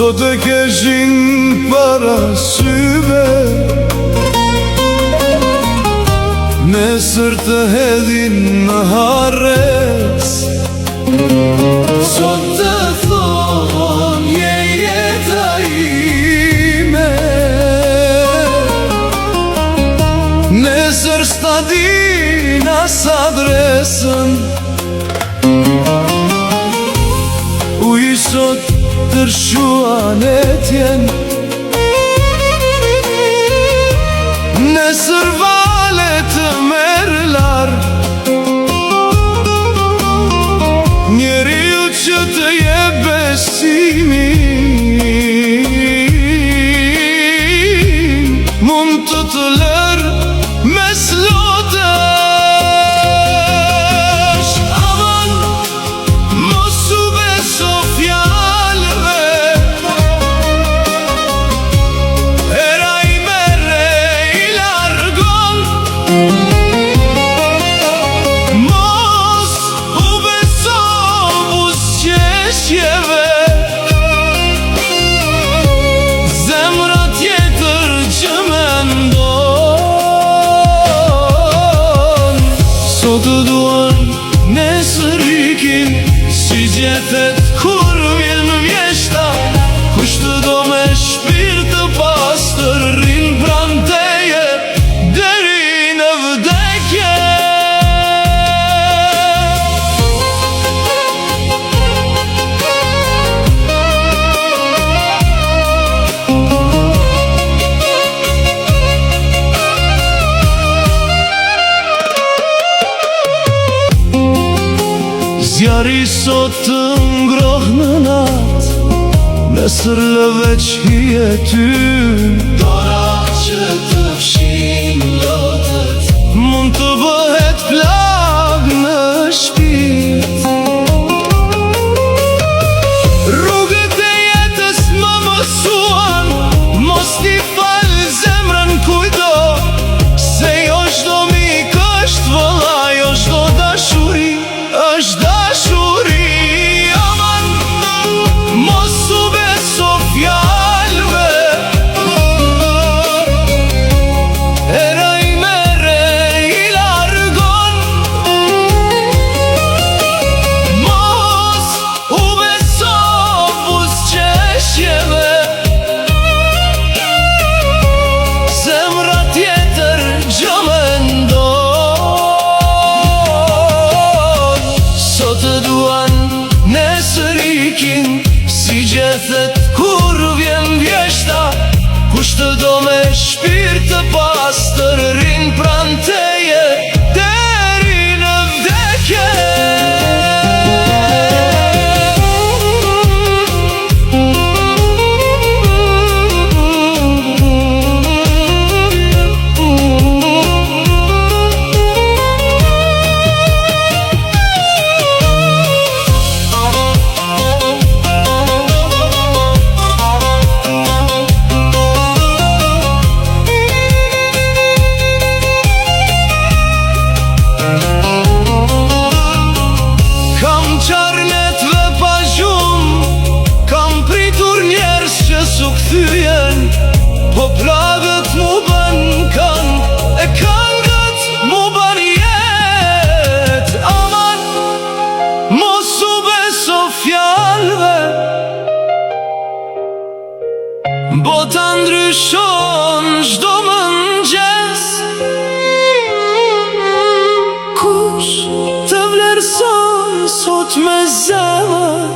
Sot e keshin para syve, nesër të hedhin në hares. Sot të thon je jeta ime, nesër s'ta din as adresën. Uj sot tërshuan e tjen, nesër vale të merë larë. Njeriu që të jep besimin, mund të të lërë mes lotësh. Aman, mos u beso fjalëve, era i merre i largon. Mos u beso buzëqeshjeve, zemra tjetër që mendon. Sot të duan, nesër ikin, si gjethet kur vjen vjeshta. Kush të do me shpirt të pastër, rrin pran teje deri në vdekje. Zjari sot të ngroh në nat, nesër lëveq hije ty. Dora që të fshin lotët, mund të bëhet plag në shpirt. Rrugët e jetës më mësuan, mos t'i fal zemrën kujdo, se jo çdo mik është vëlla, jo çdo dashuri është dashuri. Aman, mos u beso fjalëve, era i merre i largon. Mos u beso buzëqeshjeve, zemra tjetër gjë mendon. Sot të duan, nesër ikin, si gjethet kur vjen vjeshta. Kush të do me shpirt të pastër, rrin pran teje deri në vdekje. Po plagët mu bën kan, e këngët mu bën jet. Aman, mos u beso fjalëve, bota ndryshon çdo mëngjes. Kush të vlerëson sot me zemër,